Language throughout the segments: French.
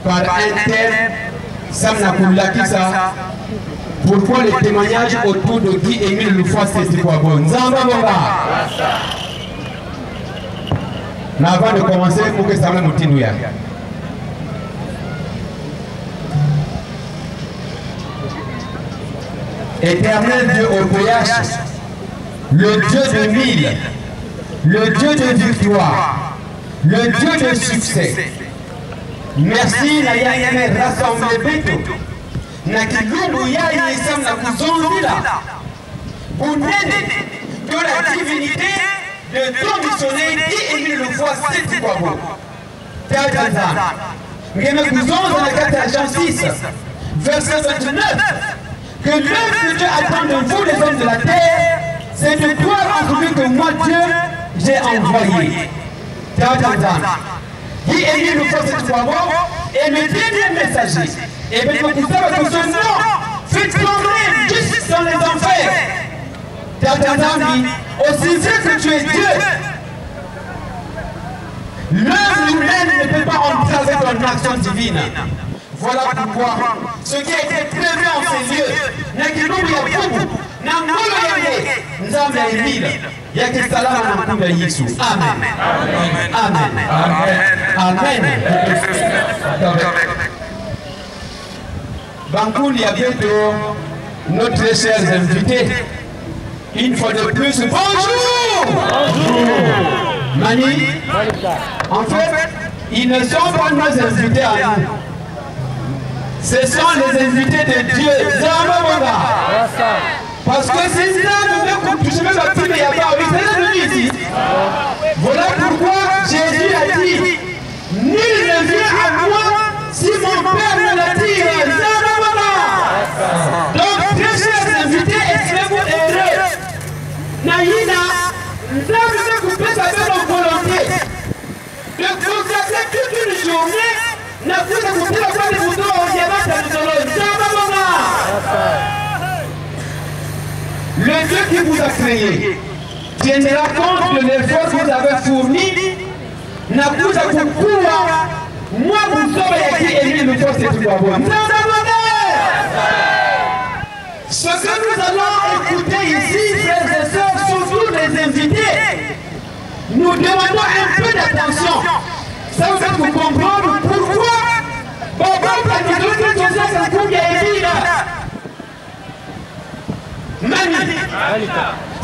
par un thème, Samnakoula Kissa. Pourquoi les témoignages autour de Guy Émile Loufoua c'est quoi bon? Nzamba Bonga. Mais avant de commencer, il faut que ça me motive. Éternel Dieu au PH, le Dieu de mille, le Dieu de victoire, le Dieu de succès. Merci la yayame rassemblé Beto. Nakilungu yaye sam na kuzondila. Unene de la divinité de ton missionnaire Guy Émile Loufoua c'est quoi bon? Tadazan. Ngeme kuzonda la carte Jean 6, verset 29. Que l'œuvre que Dieu attend de vous, les hommes de la terre, c'est de croire en celui que moi, Dieu, j'ai envoyé. Guy Émile Loufoua c'est quoi bon? Et le dernier messager. Et bien, vous savez que ce nom fait tomber juste dans les enfers. Aussi vrai que tu es Dieu, l'œuvre humaine ne peut pas entrer avec ton action divine. Voilà pourquoi ce qui a été prévu en ces lieux, Nakilungu Yakubu, Nangolo Yane, Nzambe Emile, Yake Salama Nakumba Yesu. Amen. Amen. Amen. Amen. Bankoul Yabeto, nos très chers invités, une fois de plus, bonjour! Bonjour! Mani, en fait, ils ne sont pas nos invités à nous. Ce sont les invités de Dieu. Parce que c'est ça, je vais partir, mais il n'y a pas de ici. Voilà pourquoi Jésus a dit, nul ne vient à moi si mon Père me l'attire. Donc, très chers invités, êtes-vous heureux? Naïna, nous avons coupé sa belle volonté de consacrer toute une journée. Le Dieu qui vous a créé tiendra compte de l'effort que vous avez fourni. N'a vous a moi vous aurez Guy Émile Loufoua c'est tout bon. Ce que nous allons écouter ici, frères et sœurs, surtout les invités, nous demandons un peu d'attention. Ça vous fait vous comprendre pourquoi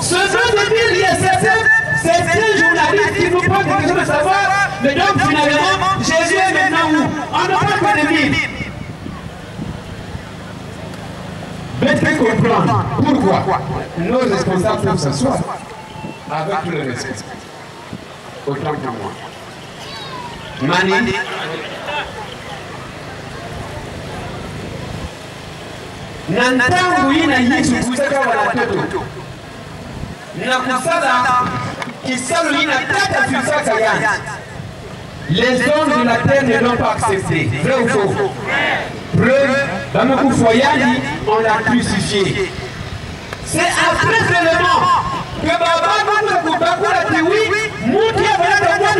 ce genre de dire, il y a certains journalistes qui nous posent des questions de savoir, mais donc finalement, Jésus est maintenant où? On n'a pas de Bible. Bien comprendre pourquoi nos responsables peuvent s'asseoir avec tout le respect. Autant que moi. Mani. Nantangu ina Yesu kusaka watoto na kusala kisalo ina tata kusaka yani. Les hommes de la terre ne l'ont pas accepté. Vrai ou faux? Preuve, Bamakou Foyani, on l'a crucifié. C'est après seulement que Baba Moukoubako a dit oui, Moutia voilà de moi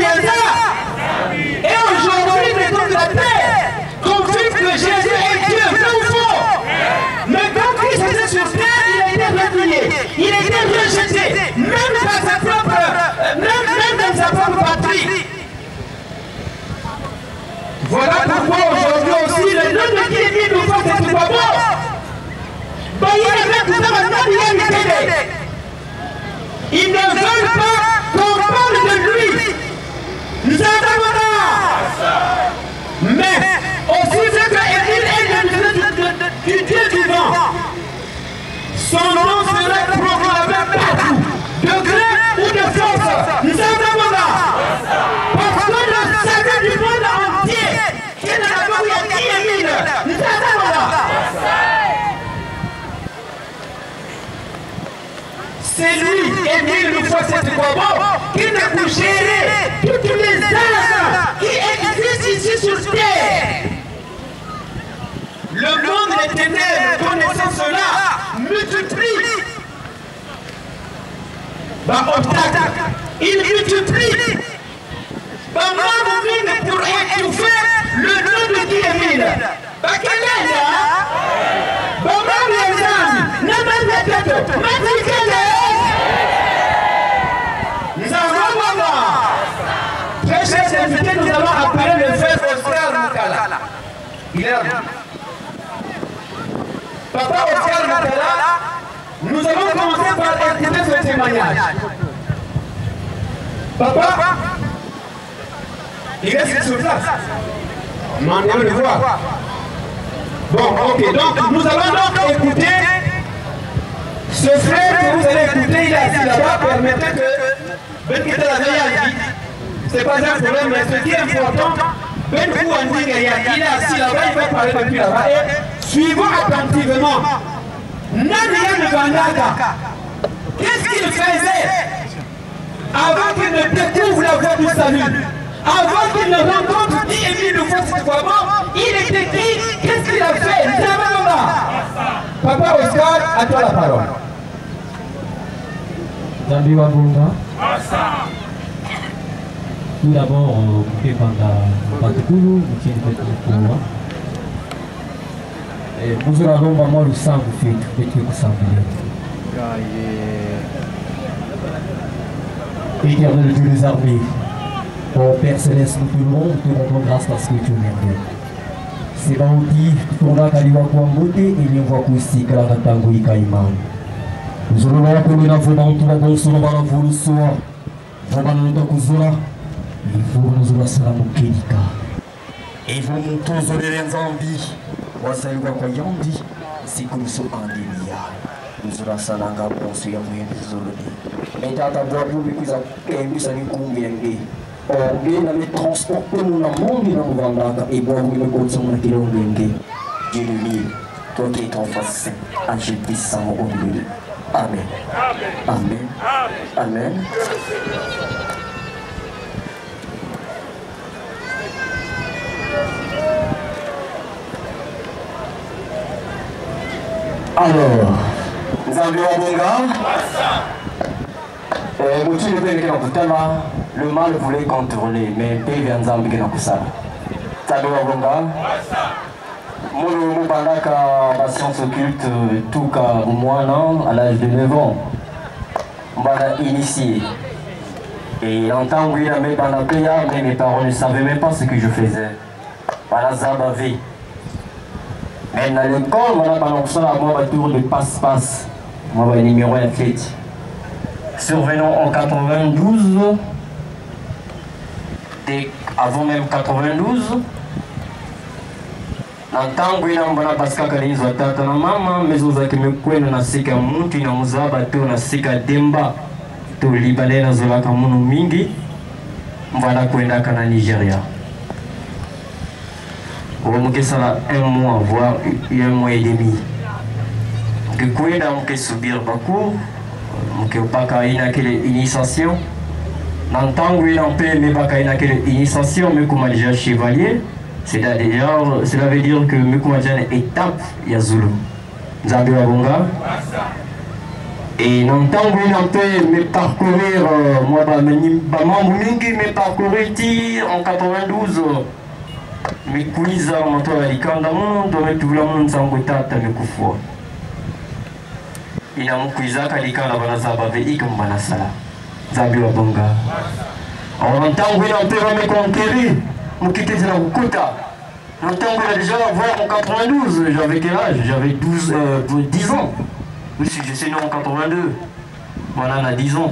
et aujourd'hui les hommes de la terre confirment que Jésus est Dieu. Vrai ou faux? Mais quand Christ était sur terre, il a été replié, il a été rejeté, même dans sa propre patrie. Voilà pourquoi aujourd'hui aussi le nom de Guy Émile Loufoua c'est tout bon. Ils ne veulent pas qu'on parle de lui. Nous avons mais aussi ce que Émile est du Dieu vivant. Son nom sera proclamé partout, de gré ou de force. Nous avons parce que le salut du monde entier, qui est d'abord Guy Émile, nous avons c'est lui, Émile Loufoua c'est quoi bon, qui n'a pu gérer toutes les âmes qui existent ici sur terre. Le monde des ténèbres, connaissant cela, multiplie. Obstacle, il multiplie. Pour étouffer le nom de Guy Émile. Il est là. Papa Oscar Matala, nous allons commencer par écouter ce témoignage. Papa, il reste sur place. On vient de le voir. Bon, ok, donc nous allons donc écouter ce frère que vous allez écouter, il est assis là-bas, permettez que Ben Keta la veille, c'est pas un problème, mais ce qui est important, Ben Fou Andinga, il est assis là-bas, il va parler depuis là-bas, et suivons attentivement. Nadia Vandaka, qu'est-ce qu'il faisait avant qu'il ne découvre la voie du salut? Avant qu'il ne rencontre 10 000 fois cette fois mort, il était qui? Qu'est-ce qu'il a fait? Papa Oscar, à toi la parole. Zambi Wabunga. Tout d'abord, Mouké Banda Patukulu, Mouké Patukulu. Nous allons vraiment le sang vous fait, petit coup sang. Éternel Dieu des armées, ô Père Céleste, nous te louons, nous te rendons grâce parce que tu es merveilleux. C'est bon, dit, tu auras qu'à l'Iwa Kouambote et l'Iwa Koussi, qu'à la Katango Ikaïman. Nous allons voir que nous n'avons pas tout d'abord sur le ballon pour le soir. Nous allons nous dire il faut nous allons se la Moukélika. Et vous nous tous les Zambie. Wasai Wakoyandi, c'est comme ça en délia. Nous allons se la Gabon, c'est un moyen de zoloni. Mais dans ta voix, vous vous avez mis à combien de on allait transporter mon monde dans le Vandaka et boire le coton qui l'ont gagné. Dieu le mille, toi qui es ton face, agis puissant au milieu. Amen. Amen. Amen. Alors, nous avons un bon gars. Le mal voulait contrôler, mais P vient Zambie dans ça. Ça doit avoir mon bandaka la science occulte, tout cas moi non, à l'âge de 9 ans. On va initié. Et en tant que mais mes parents ne savaient même pas ce que je faisais. Voilà Zabavé. Mais dans l'école, on a balancé à moi un tour de passe-passe. Moi, un numéro athlète. Survenant en 92, avant même 92, en tant que je parce que je suis tata na maman, mais je suis na sika mutu na muzaba to na sika demba to libanais na zola kamuno mingi, mbana kwenda kana Nigeria. On a ça 1 mois, voire 1 mois et demi. Je suis subir beaucoup. Je suis une initiation. Dans le temps où il y a une initiation, je suis déjà chevalier. Cela veut dire que je suis une étape de Zulu. Zambi Wabunga. Et dans le temps où il y a parcourir, moi, je parcourir en 92. Mais quiz à mon tour à l'icône dans le monde, tout le monde s'en goûte à me couvrir. Il y a un quiz à l'icône à Banazabavé comme Banasala. Zambi Wabunga. En temps où il peut me conquérir, je quitte la Kota. En temps où il a déjà voir en 92, j'avais quel âge? J'avais 10 ans. Je suis né en 82. Voilà, on a 10 ans.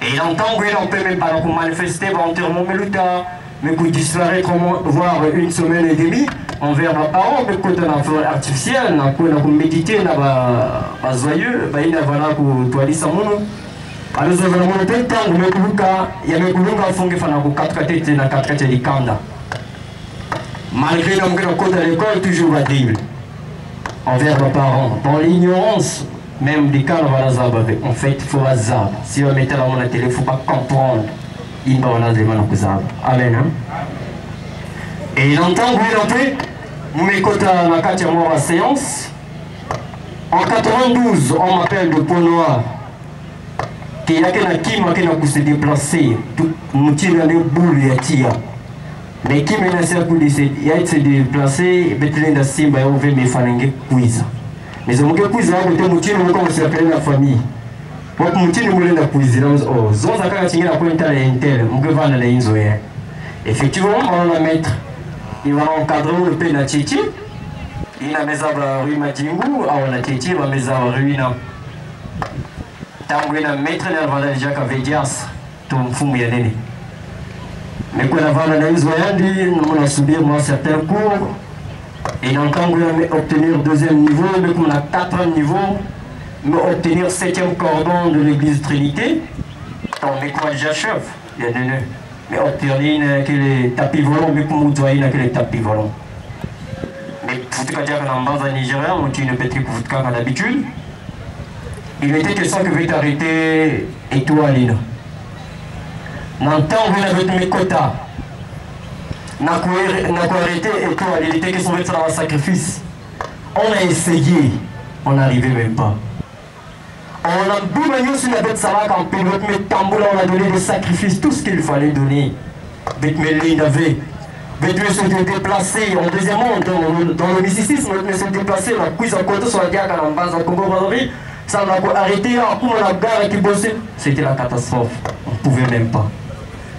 Et en temps où il peut même pas manifester, en termes de luta. Mais pour disparaître, voire 1 semaine et demie, envers ma parole, mais quand on a fait artificiel, on a médité, on a joyeux, on a pour toi, ça mon. Alors, nous avons un peu de temps, il y a mes couleurs qui font que nous 4 têtes dans 4 têtes de Kanda. Malgré le code de l'école, toujours à dire, envers nos parents, dans l'ignorance, même des cas, en fait, il faut hasard. Si on mettait la main à la télé, il ne faut pas comprendre. Amen. Et longtemps, vous m'écoutez à la 4e séance. En 92, on m'appelle de Pont Noir. Il y a quelqu'un qui se déplacer. Nous tirons les boules et tire. Mais qui m'a laissé se déplacer, Bethlehem de Simba et ouvert mes familles quiz. Mais je me dis quiz, nous tirons comme ça s'appelle la famille. Pour que nous voulons la cuisine, nous avons la effectivement, on va la mettre il va encadrer le pays de Tchétché. Il a mis à rue Matingu, à la Tchétché, il va mettre à rue na. Tant qu'il a maître de la valeur déjà qu'avait Dias, ton fou bien. Mais quand on va dans les Zoyandi, on a subi certains cours. Et donc quand on a obtenir deuxième niveau, mais qu'on a quatrième niveau, mais obtenir septième cordon de l'église Trinité, on met quoi déjà chef, il y a des mais obtenir que les tapis volants, mais comme vous voyez que les tapis volants. Mais pour te dire qu'en base Nigeria, on tient une petite coup comme d'habitude. Il était question que vous êtes arrêté et tout à l'île. N'entend vous avez mes quotas. N'a pas arrêté et tout à l'île. Il était question de faire un sacrifice. On a essayé, on n'arrivait même pas. On a boumé sur la bête salade en pilote, mais tambour, on a donné des sacrifices, tout ce qu'il fallait donner. Bête mêlée, il avait. Bête se déplacer en deuxième monde, dans le mysticisme, bête se déplacer, la cuisse à côté sur la diaque en base à Congo Brazzaville. Ça on a arrêté, à coup on a gare qui bossait. C'était la catastrophe. On ne pouvait même pas.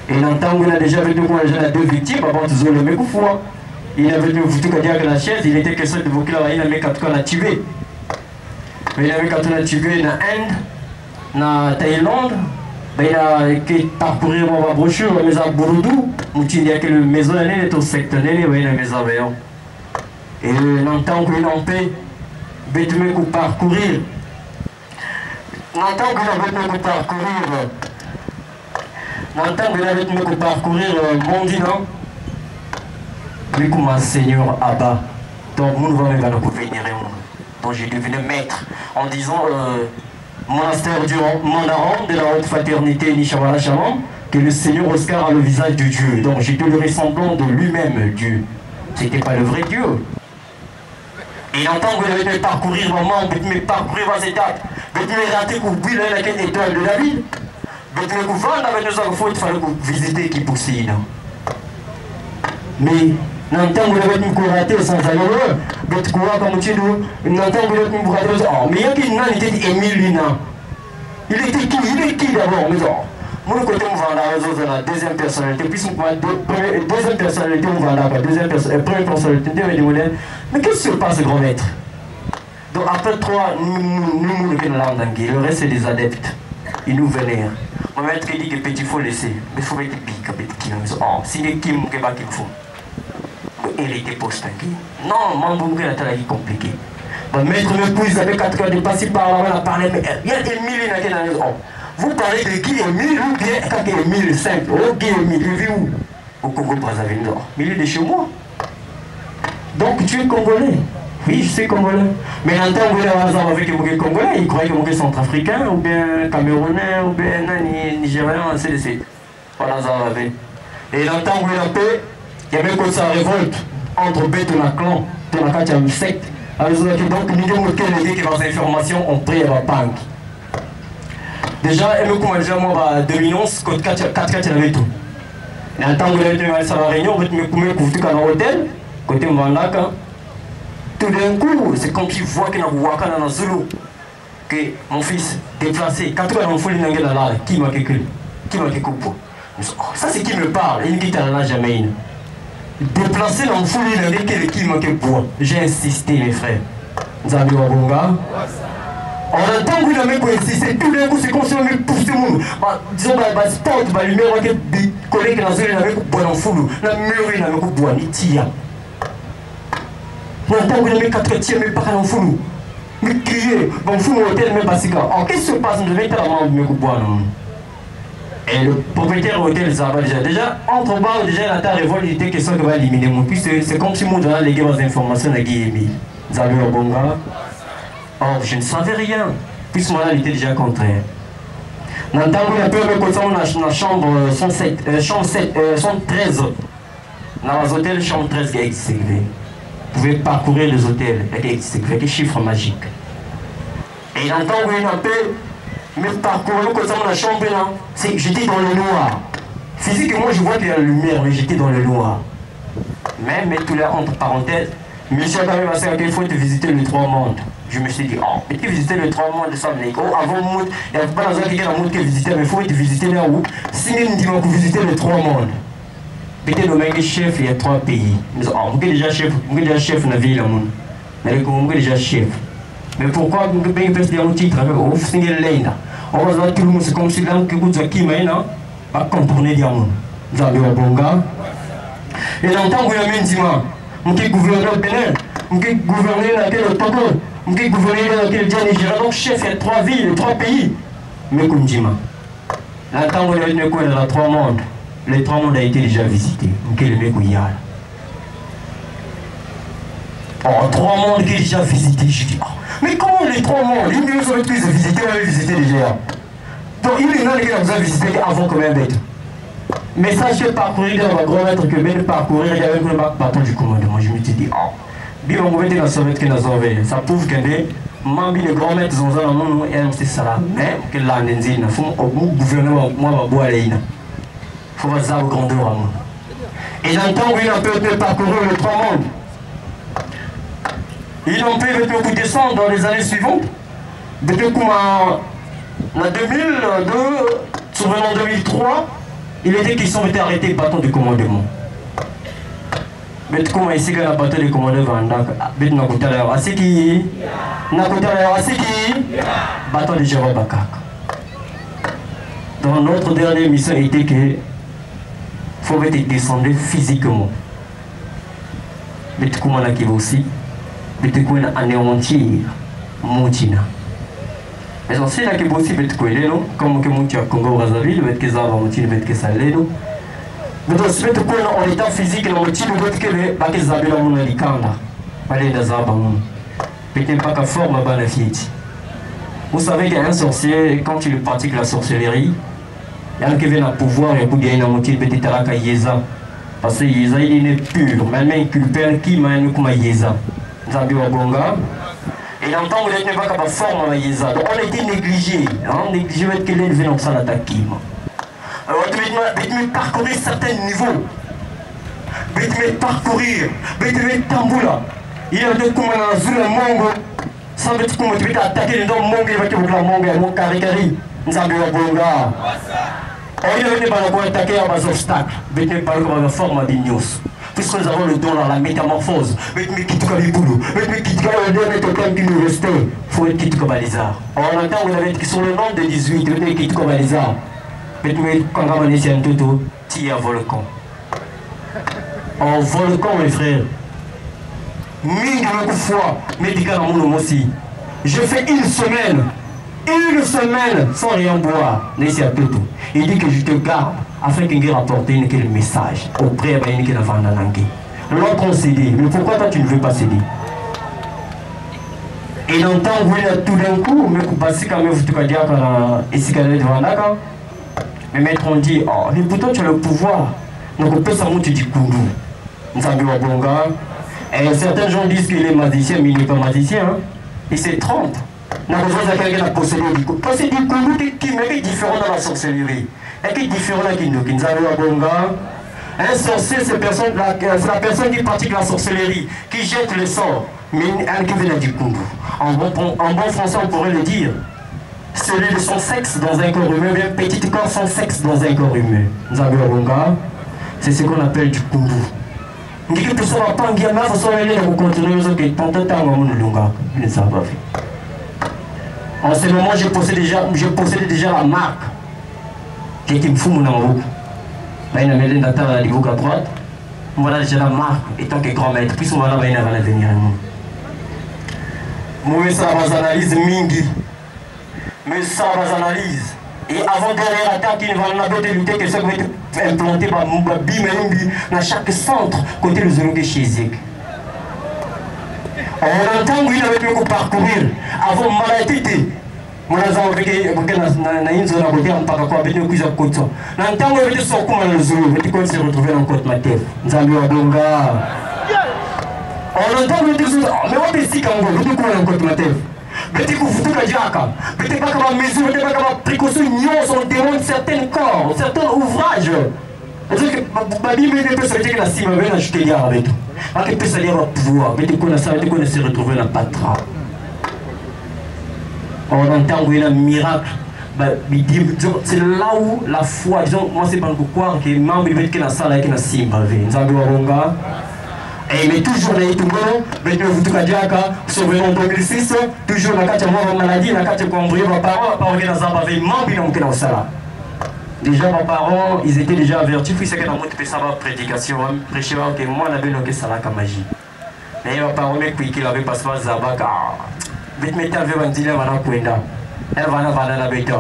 Et longtemps on a déjà vu deux victimes, avant de se lever coup. Il avait dit que la chaise, il était question de boucler la il quand on a tué. Mais il avait quand on a tué en Inde, en Thaïlande, il a parcouru ma brochure, mais à Bouroudou, il y a que le maison est au secteur, il y a une maison. Et longtemps qu'on a en paix, il a parcourir. Longtemps qu'on a parcourir Mondina, mais comme un seigneur Abba, donc nous ne va même pas nous venir. Donc j'ai devenu maître en disant monastère du Mandaran de la haute fraternité Nishabara Shaman, que le Seigneur Oscar a le visage de Dieu. Donc j'étais le ressemblant de lui-même, Dieu. C'était pas le vrai Dieu. Et il entend que vous devez parcourir maman, vous devez parcourir vos étapes, vous devez rater pour briller la quête étoile de la vie. Vous devez vous vendre avec nos enfants, il fallait visiter qui possible. Mais n'entend que vous devez rater sans aller loin. Vous courant comme tu dis, n'entend que vous devez rater. Oh, mais il y a quelqu'un qui était Émile Lina. Il était qui? Il est qui d'abord? Mais non. Moi, côté on va dans la deuxième personnalité, puis deuxième personnalité, on va là, première personnalité, mais qu'est-ce qui se passe, grand maître? Donc après trois, nous le reste c'est des adeptes. Ils nous vénèrent. Mon maître dit que petit faut laisser, mais il faut être big, oh, si les kim, qu'il faut. Hériter poste. Non, mon la taille compliqué. Mon maître me pousse avec 4 heures de passer par là, on a parlé, mais il y a des milliers dans les hommes. Vous parlez de qui est 1000 ou bien quand il est 1000 simple. Oh, qui est 1000, il vit où? Au Congo Brazzaville. Mais il est de chez moi. Donc tu es Congolais. Oui, je suis Congolais. Mais en tant que avec les Congolais, il croyait que je suis centrafricain, ou bien Camerounais, ou bien Nigérien, ainsi de suite. Voilà, ça va. Et en tant que la paix, il y avait comme ça révolte entre bêtes et la clan, de la carte de secte. Donc, nous avons dit que les informations ont pris la banque. Déjà, elle me commence déjà moi 2011, quand 4 avait tout. Et en tant que ça va réunion, on me couper tout dans l'hôtel, côté Mwandaka. Tout d'un coup, c'est comme si je vois qu'il y a un waka dans le Zulu, que mon fils déplacé, quand on a un fou, il y a là, qui m'a calculé, qui m'a calculé. Ça c'est qui me parle, il dit qu'il n'y en a jamais une. Déplacé dans le fou, il y a qui m'a calculé. J'ai insisté, mes frères. Nzambi Wabonga. On entend que le mec insiste, tout d'un coup c'est comme si on me pousse tout le monde. Disons, sport, la lumière, on a des collègues dans le mec boit dans le fou, la mur, il a un boit, il tire. On entend que le mec 4 tiers, mais pas dans le fou. Mais crier, dans le fou, mon hôtel, mais pas si grave. Alors qu'est-ce qui se passe? On devait être à la main de mec boit, non? Et le propriétaire de l'hôtel, ça va déjà. Déjà, entre bas, déjà, la terre révolte, il était question de va éliminer mon. Puis c'est comme si moi, j'allais léguer les informations à Guy Émile. Zabi Wabonga. Or, je ne savais rien, puisque moi, il était déjà contraire. Dans le temps où il y a peu de la chambre 113, dans les hôtels, chambre 13 qui est exécuté. Vous pouvez parcourir les hôtels avec des chiffres magiques. Et dans le temps où il y a peu, mais parcourir la chambre, j'étais dans le noir. Physiquement, je vois qu'il y a la lumière, mais j'étais dans le noir. Mais tout là, entre parenthèses, Michel quand même a dit qu'il faut visiter les 3 mondes. Je me suis dit, oh, mais tu visiter les 3 mondes de Samnek. Oh, avant le monde, il n'y a pas besoin qu'il y ait un monde qui visite, mais il faut visiter là où. Si nous disons que visiter les 3 mondes. Peut-être nommé chef, il y a 3 pays. On est déjà chef dans la ville. Mais on est déjà chef. Mais pourquoi on peut faire un titre avec on finit là? On va voir tout le monde, c'est comme si là, on écoute qui maintenant, pas contourner les gens. Vous avez un bon gars. Et longtemps, vous avez un dimanche. On est gouverneur de Bénin, on est gouverneur de Togo, on est gouverneur de Nigeria. Donc, chef, il y a 3 villes, 3 pays. Mais comme dimanche. Longtemps, vous avez une dans 3 mondes. Les 3 mondes ont été déjà visités. On est le mec où il y a. Oh, 3 mondes qui ont déjà visités. Je dis, mais comment les 3 mondes? Ils ne sont plus visités, on avait visité déjà. Donc, il y en a qui ont visité avant quand même d'être. Mais ça, je vais parcourir dans ma grand-maître que bien parcourir, il y avait un bâton du commandement. Je me suis dit, oh, bien, on va mettre dans la soviet qui nous a sauvé. Ça prouve que les grands-maîtres sont dans le monde et c'est ça là. Mais, que là, il faut que le gouvernement, moi, va boire les îles. Il faut voir ça au grandeur à moi. Et j'entends qu'il a peut parcourir les 3 mondes. Ils ont pu beaucoup descendre dans les années suivantes. Depuis comme en 2002, souvent en 2003, il était question d'être arrêté le bâton du commandement. Mais comment ici que le bâton du commandement va n'a coûté l'air assez qui bâton de Jérôme Bakak. Dans notre dernière mission était que il faut être descendu physiquement. Mais comment là qui va aussi mais tu connais anéantir Moutina. Mais aussi là qui est aussi bête quoi non comme que Moutia Congo Brazzaville bête que ça va Moutina bête que ça l'est non. Mais aussi bête quoi en état physique non Moutina bête que les bête que ça bien mon alikanda. Allez dans ça bon. Bête pas qu'à forme à fiette. Vous savez qu'il y a un sorcier quand il pratique la sorcellerie, il y a un qui vient à pouvoir et pour gagner un Moutina bête taraka yeza. Parce que yeza il est pur, même inculpé qui m'a nous comme yeza. Zabi Wabonga. Et longtemps, vous n'êtes pas capable de forme à Yéza. Donc on a été négligé. Négligé, vous êtes que l'élevé dans ça l'attaque. Alors, vous devez parcourir certains niveaux. Vous devez parcourir. Vous devez tamboula. Il y a des commandes dans Zula Mongo. Sans être comme vous devez attaquer les noms Mongo, il va que vous la Mongo, mon caricari. Zabi Wabonga. Il ne veut pas attaquer à bas obstacles. Vous n'êtes pas comme la forme à Dignos. Puisque nous avons le don dans la métamorphose, mais qui tout comme les boulots, mais qui tout comme le dernier totem qui nous restait, il faut être qui tout comme les arts. On entend vous avez qui sur le nom de 18, vous êtes qui tout comme les arts. Mais quand on est ici un tout, il volcan. En volcan, mes frères, mille fois, médical dans mon aussi. Je fais une semaine sans rien boire, ici à tout. Il dit que je te garde afin qu'il ait rapporté un message auprès de qui n'a pas langue. L'autre on cédé, mais pourquoi toi tu ne veux pas céder? Et longtemps vous êtes tout d'un coup, mais vous passez quand même vous te dire que ici qu'elle est devant là. Mais maître on dit, oh, mais pourtant tu as le pouvoir. Donc on peut s'en monter du koudou. Nous savons bon gars. Et certains gens disent qu'il est magicien, mais il n'est pas magicien. Hein? Il se trompe. Nous avons besoin de quelqu'un qui a possédé du koudou. Parce que du koudou qui est différent dans la sorcellerie. Et qui est différent là qui nous avons bon gars. Un sorcier, c'est la personne qui pratique la sorcellerie, qui jette le sort, mais un qui vient du koudou. En bon français, on pourrait le dire. Celui de son sexe dans un corps humain, bien petit corps sans sexe dans un corps humain. Nous avons bon gars. C'est ce qu'on appelle du koudou. On dit que tout ça va pas en guerre, mais il faut s'enlever pour continuer aux autres qui tant de temps à mon longa. Il ne savent pas faire. En ce moment, je possédais déjà la marque qui était fou mon amour. Là, il y a un d'attendre à niveau à droite. Voilà déjà la marque, étant que grand maître. Puis on va là, il y a un avenir. Moi, ça va analyse mingi. Mais ça va analyse. Et avant dernière attaque, il va en de lutter que ça va être implanté par Bimembi dans chaque centre côté le zone de chez Zek. On entend qu'il avait pu parcourir avant maladie. Moi, je vais une zone à côté, on ne peut pas faire de côté. L'entend qu'il avait sorti comme le zone, il se retrouver dans le côte Matef. Nous avons un bon gars. On entend qu'il avait sorti, mais on peut ici quand on veut, dans le côte Matef. Mais tu peux pas dire mais tu pas capable de mesurer, tu pas capable de précaution, on demande certains corps, certains ouvrages. C'est-à-dire que ma Bible ne peut se dire que la cime va acheter l'art avec tout. Alors qu'elle peut se dire au pouvoir, mais tu connais ça, tu connais se retrouver dans la patra. On entend qu'il y a un miracle c'est là où la foi, disons, moi c'est pas croire que membre de la salle qui n'a simba mais toujours dans les Togo, mais vous tout cas, sauvé en 2006, toujours dans la carte de maladie, la carte de cambrier, mes parents, pas dans Zamba, membre de la salle. Déjà, mes parents, ils étaient déjà avertis, puis c'est que dans mon prédication, prêcher que moi, on avait noté ça là comme magie. Mais mes parents, qui avait passé par Zamba, vite mettez avec un dealer, on a Kwenda. Elle va la bête.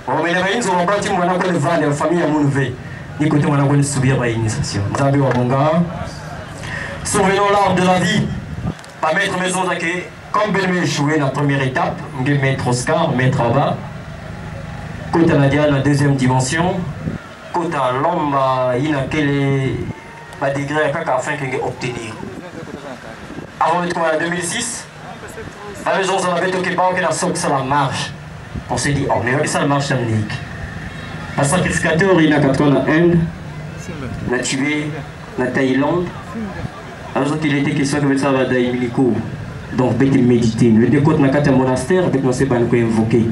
On met les gens, on va dire, on a le val, la famille à mon nouveau. Ni côté, on a subir la initiation. Zabi Wabonga. Sauvenons l'arbre de la vie. Pas mettre maison d'accueil. Comme Ben échoué dans la première étape, on va mettre Oscar, mettre Abba. Côté à la deuxième dimension. Côté à l'homme, il y a quel degré afin qu'il obtenir. Avant de trouver en 2006, la maison on avait toqué pas que la sorte ça la marche. On s'est dit, oh mais ça marche en Ligue. Le sacrificateur il a 4 ans en Inde, il a tué en Thaïlande. Alors il était question que ça va dans Milico. Donc il était médité. Le décote dans un monastère, il ne sait pas nous invoquer.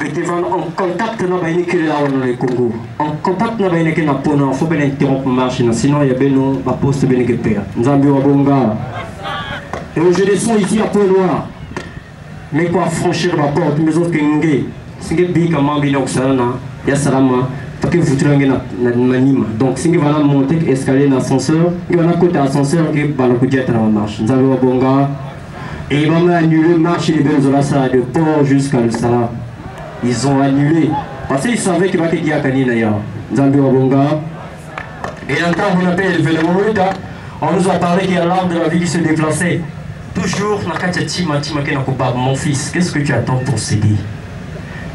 Il était en contact avec le Congo. En contact avec le Pona, il faut bien interrompre la marche, sinon il y a bien un poste bien que père. Nous avons Bonga. Et je descends ici à Pau-Noir. Mais quoi franchir la porte, mais autres que Ngé. Si vous avez un membre il y a Salama, parce que vous trouvez un anime. Donc si vous allez monter l'escalier dans l'ascenseur, il y a un côté ascenseur qui va le jet dans la marche. Nous avons Bonga. Et ils vont annuler la marche des Benzolasa de Port jusqu'à le Salah. Ils ont annulé. Parce qu'ils savaient qu'il va y avoir Kani d'ailleurs. Nous avons Bonga. Et en temps où on appelle le vélo, on nous a parlé qu'il y a l'arbre de la vie qui se déplaçait. Toujours, mon fils, qu'est-ce que tu attends pour céder?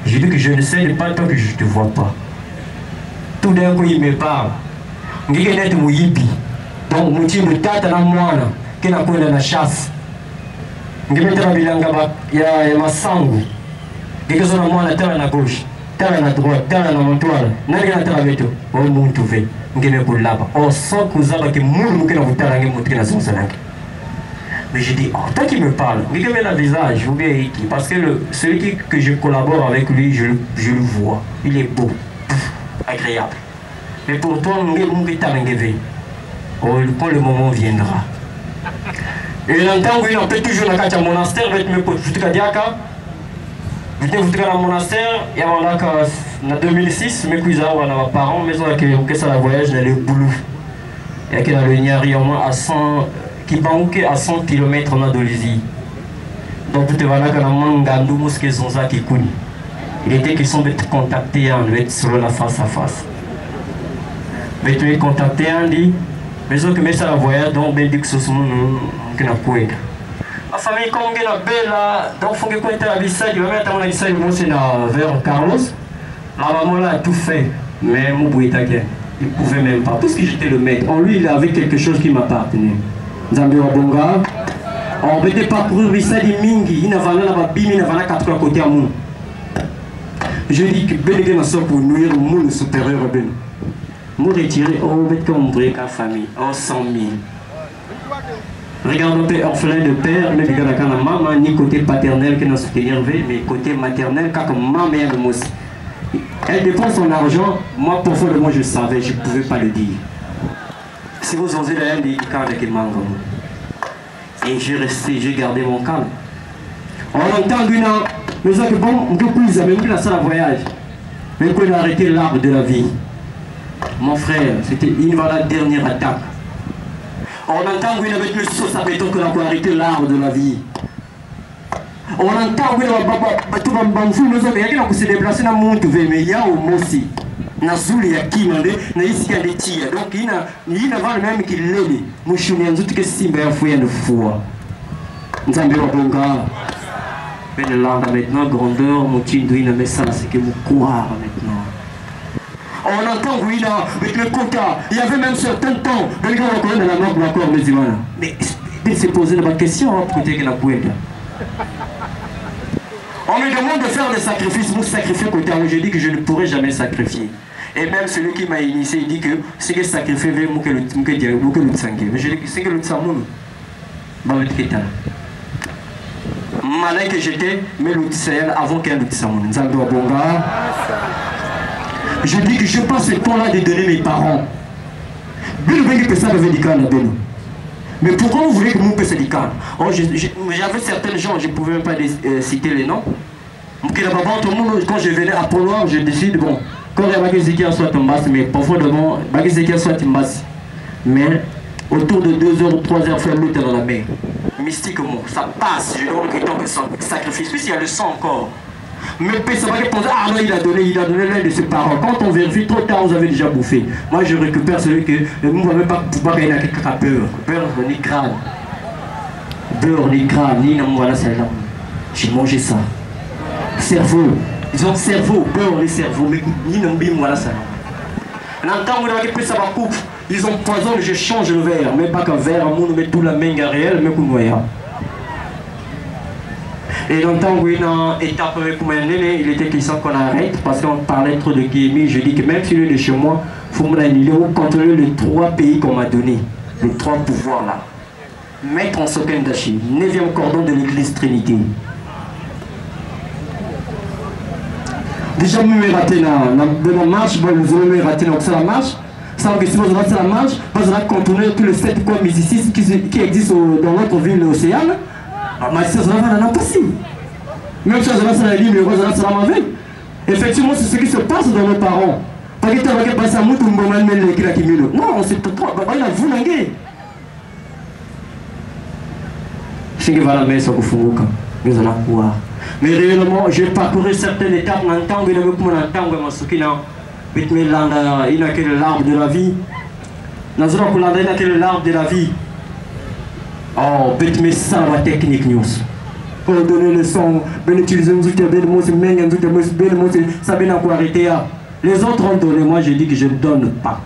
Je dis que je ne sais pas tant que je ne te vois pas. Tout d'un coup, il me parle. Je dis que je suis yipi. Donc, je suis un tata na mwana, qui n'a pas de chasse. Je dis que il y a ma sangue. Je dis que je suis un mwana, terre à gauche, terre à droite, terre à la montoile. Je dis que je suis un tata, je suis un tata. Je dis que je suis un tata. Je dis que je suis un tata. Mais je dis, oh, toi qui me parles, regardez le visage, ou bien parce que celui que je collabore avec lui, je le vois. Il est beau, agréable. Mais pour toi, quand le moment viendra. Et longtemps, oui, on peut toujours dans le monastère, avec mes potes, je dans le monastère, il y a en 2006, mes cousins, on a parents, mais on a ça la voyage dans le boulot. Il y a dans le Niari, à 100. Qui banque à 100 km en Indonésie. Donc, tu vas là quand on a un mosquée zonza qui coule. Il était question d'être contacté, on être sur la face à face. Mais tu es contacté, on dit, mais je mets ça la voyage, donc ben dit que ce sont nous qui n'a pas. La famille, comme on est belle là, donc il faut que tu aies la visa, il va mettre la visa, il va vers Carlos. La maman là a tout fait, mais mon bout est à il ne pouvait même pas, parce que j'étais le maître. En lui, il avait quelque chose qui m'appartenait. Zambi Wabonga, on va parcourir Bissadi Mingi, il n'a pas la bim, il n'a pas 4 à côté à mon. Je dis que Bénégué n'a pas pour nuire au monde supérieur à Ben. Moi retiré, on va comme break à famille, en 100 000. Regarde un peu orphelin de père, mais regarde la maman, ni côté paternel qui n'a soutenir, mais côté maternel, comme ma mère de moi. Elle dépense son argent, moi profondément je savais, je ne pouvais pas le dire. Si vous osez la haine, il y a avec mango. Et j'ai gardé mon calme. On entend d'une mais ça que bon, on peut plus, même plus la salle à voyage. Même qu'on a arrêté l'arbre de la vie. Mon frère, c'était la dernière attaque. On entend qu'il avait une sauce à béton qu'on a arrêté l'arbre de la vie. On entend qu'il y a se déplacer dans le monde, mais il y a au Mossi. Nazuli ya kimande na isi ya letia donc il n'a pas le même qu'il l'est mushuni nzuti que simba ya fouya de foi nzambe wa bonga mais le landa maintenant grandeur mutindu ina mais ça c'est que vous croire maintenant on entend oui là avec le quota il y avait même certain temps dans les gars on connaît la mort d'accord mais voilà mais c'est poser la question pour dire que la pointe on me demande de faire des sacrifices, moi sacrifier côté où je dis que je ne pourrai jamais sacrifier. Et même celui qui m'a initié, il dit que c'est que sacrifier veut que le sangue. Mais je dis que c'est que le sang, bah, malin que j'étais, mais l'outil avant qu'un outil je dis que je passe le temps là de donner mes parents. Mais pourquoi vous voulez que mon père se dise j'avais certains gens, je ne pouvais même pas citer les noms. Quand je venais à Pologne, je décide, bon, quand il y a Bagiziki soit Tombas, mais parfois de bon, Bagiziki soit Tombas. Mais autour de 2 heures ou 3 heures, faire l'autre dans la mer. Mystiquement, ça passe, je donne que tant que sacrifice, puis il y a le sang encore. Mais ça va répondre, ah non, il a donné l'un de ses parents. Quand on vérifie, trop tard, vous avez déjà bouffé. Moi, je récupère celui que vous ne pouvez pas pouvoir gagner avec peur. Beurre, ni crâne. Beurre, ni crâne, ni non, voilà, c'est là. J'ai mangé ça. Cerveau. Ils ont cerveau, beurre, les cerveaux, mais ni non, bim, voilà, ça. L'entend, vous avez pris ça va coupe. Ils ont poison, je change le verre. Mais pas qu'un verre, on met tout la main réelle, mais qu'on voit. Et longtemps, oui, dans l'étape pour m'aider, il était question qu'on arrête parce qu'on parlait trop de gaming. Je dis que même si il est de chez moi, il faut me contrôler les 3 pays qu'on m'a donné, les 3 pouvoirs là. Mettre en sokken d'achi, 9e cordon de l'église Trinité. Déjà, je me raté dans la marche, je me raté dans la marche. Ça veut dire que si vous avez la marche, vous allez contourner tous les 7 coins musiciens qui existent dans notre ville océane. Mais ça va possible. Même si ça va libre, ça va mauvais. Effectivement, c'est ce qui se passe dans nos parents. Parce que tu as passé à moi, tu m'as dit que non, c'est trop. Il a vu l'anguille. Je sais que voilà, mais ça vous fout. Nous allons voir. Mais réellement, j'ai parcouru certaines étapes. On entend que il a que l'arbre de la vie. Nous allons pour l'arbre de la vie. Oh, mais ça va technique news. Pour donner le son, ben utiliser un outil, ben moi c'est même un outil, ben moi c'est ça ben encore arrêter. Les autres ont donné, moi je dis que je ne donne pas.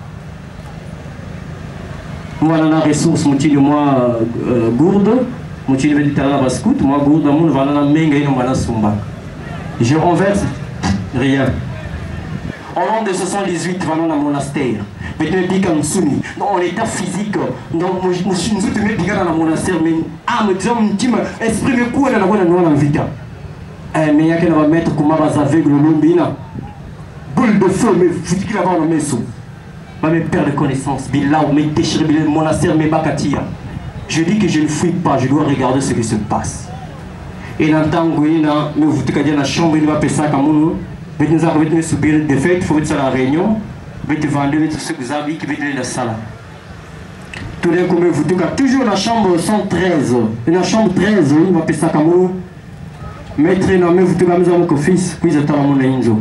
Moi dans la ressource, mon petit de moi gourde, mon petit de la bascoute, moi gourde, mon va dans la menga et on va la sumba. Je renverse rien. En l'an de 78, va dans le monastère. Dans l'état physique, je suis dans le monastère, mais esprit me coule dans la vie. Mais il y a qui va mettre comme avec le lombina. Boule de feu, mais vous dites avant la maison. Mes pères de connaissance, mes déchirés, le monastère, mes bakatia. Je dis que je ne fuis pas, je dois regarder ce qui se passe. Et dans le temps où il y a la chambre, il va passer ça comme nous. Nous avons subir des fêtes, il faut faire la réunion. Vous vendre ce que vous avez qui veut la salle. Tout d'un coup, vous toujours la chambre 113. La chambre 13, il va passer ça comme nous. Maître, vous avez mon fils, puis j'attends mon inzo.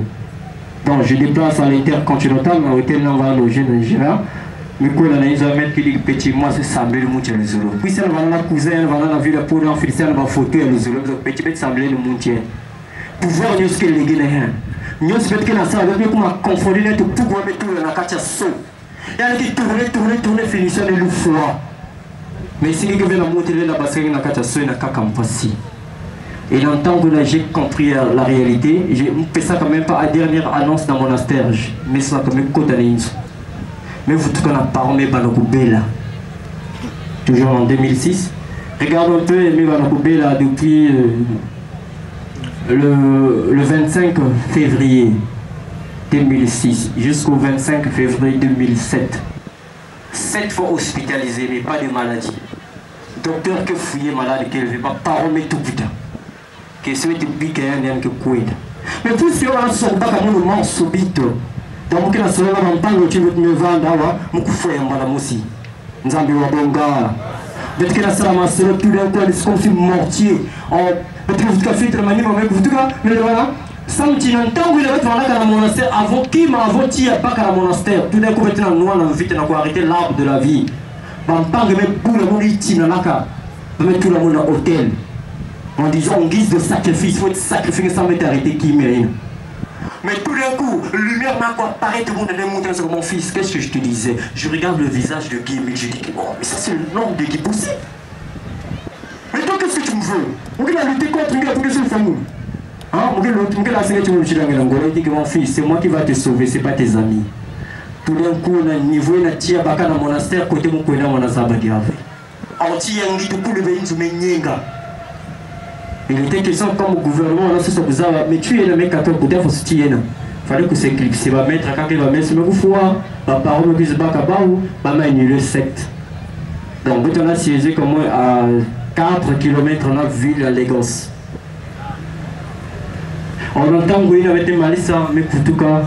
Donc je déplace à l'intercontinental, mais l'hôtel on va loger dans le Gérard. Mais quand on a un maître qui dit petit, moi c'est semblé le moutier le zolo. Puis ça va dans la cousine, va dans la ville pour l'enfilcer, on va photo le zolo. Petit peu semblé le moutier. Pouvoir nous ce que les Guinéens. Nous sommes que la salle avec nous confondre tout pour mettre tout dans la carte saut. Il y a qui tourner finissant le froid. Mais si vous venez à monter la bassin dans la carte saut, il y a qu'à passer. Et dans le temps que j'ai compris la réalité, j'ai fait ça quand même pas à la dernière annonce dans mon monastère, mais ça quand même côté mais vous tout qu'on a parlé Banokoubela. Toujours en 2006. Regardons un peu Aimé Banokoubela depuis le 25 février 2006 jusqu'au 25 février 2007. 7 fois hospitalisé, mais pas de maladie. Docteur que fouillé malade, qu'elle ne veut pas parler tout putain. Que c'est le public qui est que couide. Mais tout ce qu'on a sur le bac à mon mort subite. Donc, on a sur le bac à mon tu veux me vendre, mon coup fouille en bas aussi. Nous avons un bon gars. Dès que la salle m'a serré, tout d'un coup, elle se confie mortier. Peut-être que vous avez fait le maniement avec vous, mais voilà. Samedi, un temps où il avait fait un monastère, avant qui m'a avoté à pas qu'à monastère. Tout d'un coup, il était dans le noir, vite, on a arrêté l'arbre de la vie. On parle de mettre tout le monde ici dans la carte. On met tout le monde dans l'hôtel. En disant en guise de sacrifice, il faut être sacrifié sans mettre arrêté qui mérite. Mais tout d'un coup, lumière m'a quoi apparaît, tout le monde est monté sur mon fils. Qu'est-ce que je te disais? Je regarde le visage de Guy, mais je dis que bon, mais ça c'est le nom de Guy possible. Mais toi, qu'est-ce que tu me veux? On va lutter contre une gars pour que c'est le famille. Hein? On va la signer, tu me dis que mon fils, c'est moi qui va te sauver, c'est pas tes amis. Tout d'un coup, on a un niveau, on a tiré à dans mon monastère, côté mon coin, on a ça à bagarre. On tire un guide, tout le monde, on a Il était question comme au gouvernement, là, c'est ça, mais tu es le mec à toi, il faut se tirer. Il fallait que c'est clip, c'est va mettre, quand il va mettre, mais vous faut, ma parole, que je bats à bas ou, ma main, il est secte. Donc, on a siégé comme moi à 4 km dans la ville à Lagos. On entend que vous avez mal ça, mais pour tout cas,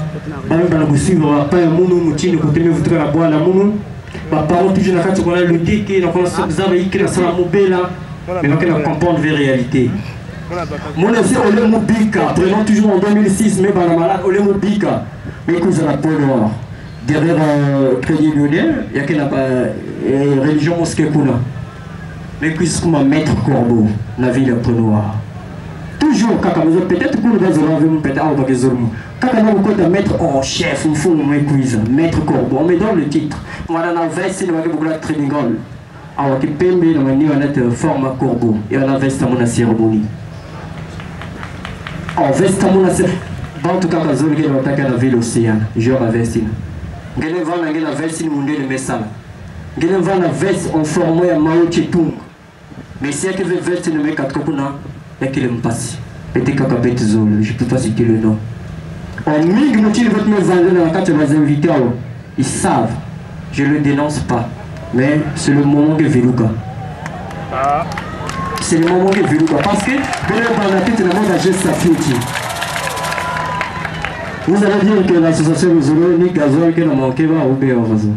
vous suivre, pas un monde où vous côté, mais vous la boire la moune. Ma parole, toujours dans la carte, on a lutté, on a commencé à écrire la salle mobile là, mais on a comprendre la réalité. Mon aussi, on est mobile, prenons toujours en 2006, mais on est mobile, mais que vous avez la peau noire. Derrière Crédit Lyonnais, il y a qu'une religion mosquée. Mais puisque ma maître Corbeau, la ville est peu noire. Toujours, peut-être que nous avons peut-être un peu de zoom. Quand on a maître en chef, il faut me quiz, maître Corbeau, on met dans le titre. Moi, dans la veste, il y a beaucoup de training. Alors, qui peut me donner forme Corbeau et on a veste à mon cérémonie. En veste à mon cérémonie. En tout cas, quand on a la ville océane, je vais la veste. Je vais la veste de Messala. Je vais la veste en forme de Mao Tse-tung. Mais si elle veut veste de mes 4 copains, il y a qui me passe. Peut-être que je ne peux pas citer le nom. En mig, nous votre maison dans la carte de mes invités. Ils savent. Je ne le dénonce pas. Mais c'est le moment que Veluka. C'est le moment que Veluka. Parce que dans la tête de la mode à geste à Fioti. Vous allez dire que l'association Zolo ni Gazoil qui n'a manqué va au Béovazo.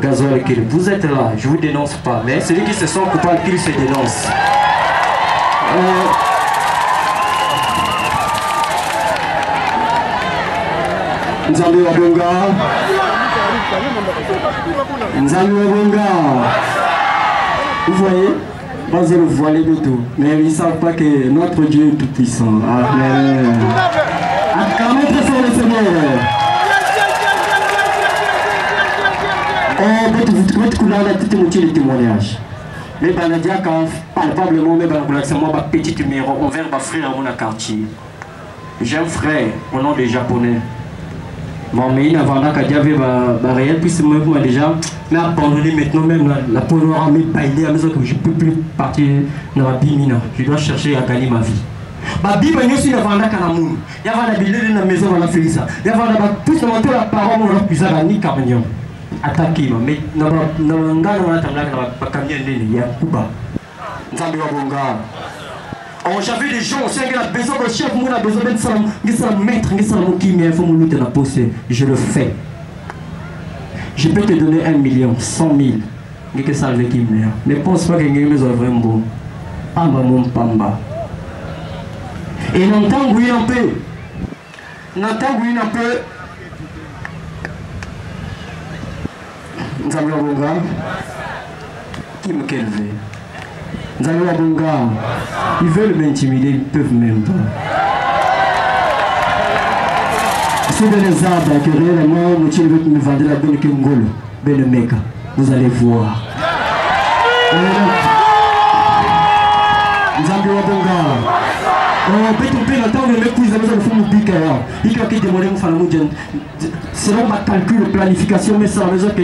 Gazoil qui vous êtes là, je ne vous dénonce pas, mais celui qui se sent coupable, qu'il se dénonce. Nzambi Wabonga. Nzambi Wabonga. Vous voyez, moi je le vois les tout, mais ils ne savent pas que notre Dieu est tout puissant. Amen. Acclamez très fort le Seigneur. On peut couler la petite moitié du témoignage. Mais Banadia, palpablement, mais c'est moi, petit numéro, on vient frère à mon quartier. J'ai un frère au nom des Japonais. Bon, mais il n'a pas d'y réel, puis c'est moi déjà, mais abandonné maintenant, même la peau noire à me bailler à la maison que je ne peux plus partir dans la bimina. Je dois chercher à gagner ma vie. Babi ba nyosi na vanda kana munu ya vanda bilele na maison na felisa ya vanda ba tout monter la parole on a ni camion attaquer mais na ngana na tamla na camion ndeni ya kuba nzambi wa bonga on j'avais des gens aussi qui a besoin de chef mon a besoin de ça ngi ça maître ngi ça mon qui mais faut mon lutter la poser je le fais je peux te donner 1 million 100 000 ngi que ça avec qui mais pense pas que ngi mes vraiment bon pamba mon pamba. Et n'entend oui un peu. N'entend oui un peu. Nzambi Wabonga. Qui me calme. Nzambi Wabonga. Ils veulent m'intimider, ils ne peuvent même pas. C'est dans les arbres que réellement, Moutine veut me vendre la bonne Kengolo. Ben mec, vous allez voir. Nzambi Wabonga. Selon ma calcul de planification, mais ça veut dire que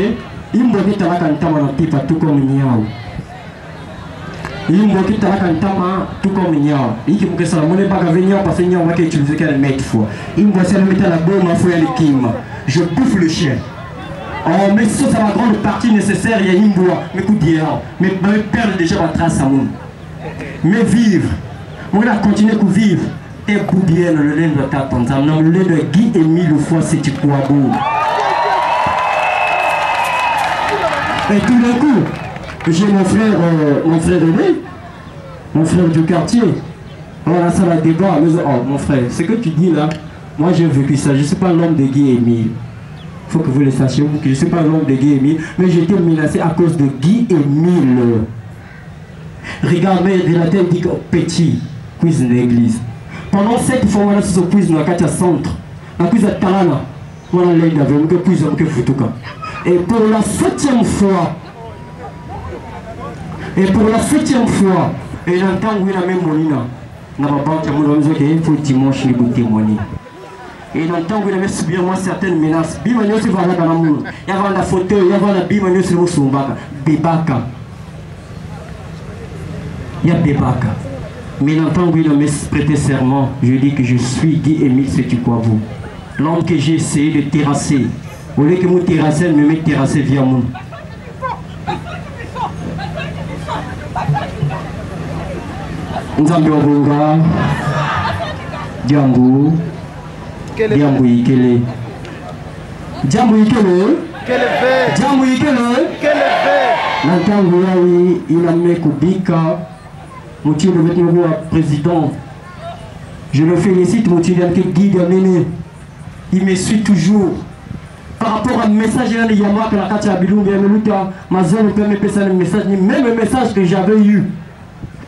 il me dit que tu as tout comme Niao. Il me dit que tu as tout comme Niao. Il me dit que ça ne va pas venir parce que Niao va utiliser qu'elle mette fois. Il me dit que ça mettre la bombe à fouiller les kim. Je bouffe le chien. Oh, mais ça, c'est la grande partie nécessaire. Il y a une bois. Mais écoute, mais perdre déjà ma trace à mon. Mais vivre. On a continué à vivre. Et pour bien le lait de ta tante, le lait de Guy et 1000 fois c'est du quoi beau. Et tout d'un coup, j'ai mon frère aîné, mon frère du quartier. Voilà, ça va débat. Oh, mon frère, ce que tu dis là, moi j'ai vécu ça. Je ne suis pas l'homme de Guy et 1000. Il faut que vous le sachiez, que je ne suis pas l'homme de Guy et 1000, mais j'ai été menacé à cause de Guy et 1000. Regarde, mais la tête dit que petit. Quiz de l'église. Pendant 7 fois, on a ce quiz dans la carte centre. La quiz de Talana. On a l'aide avec le quiz de Futuka. Et pour la 7e fois, et l'entend où il a même Molina. N'a pas banque à mon il faut dimanche les bouts témoigner. Et l'entend où il avait subi moi certaines menaces. Bimagno se va là dans la moule. Il y avait la fauteuil, il y avait la bimagno sur le Bébaka. Il y a Bébaka. Mais l'entend oui me prêter serment, je dis que je suis Guy-Émile Sétukwabou. L'homme que j'ai essayé de terrasser. Au lieu que mon terrasser me met terrasser via moi. Nzambe Obonga, Djambu, Djambu Ikele. Djambu Ikele. Djambu Ikele. N'entend oui, il a mis Kubika. Monsieur le président, je le félicite, mon Dieu, Guy Gamene. Il me suit toujours. Par rapport à message de Yama, que la Katia Bilou, ma zone peut me passer un message, même le message que j'avais eu,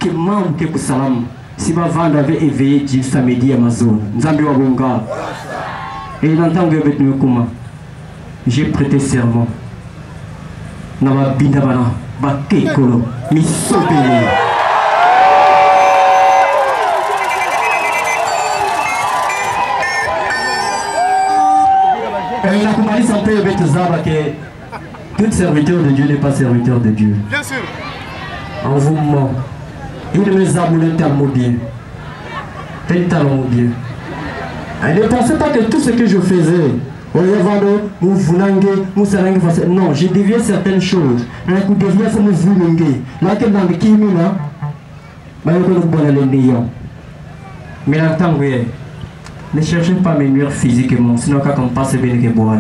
que Mam, que Salam, si ma vente avait éveillé du samedi à ma zone, Nzambi Wabonga. Et il entend que j'ai prêté serment. Nama Bindabana, Bakekolo, Misopele. Il a commencé à payer avec Zaba que tout serviteur de Dieu n'est pas serviteur de Dieu. Bien sûr. En vous ment. Il me a moulé tellement bien. Tellement bien. Elle ne pensait pas que tout ce que je faisais, non, j'ai dévié certaines choses. Là, je dévié ça me voulait. Là, que dans le Kimina, mais en tant que ne cherchez pas à me nuire physiquement, sinon quand on passe bien que bon.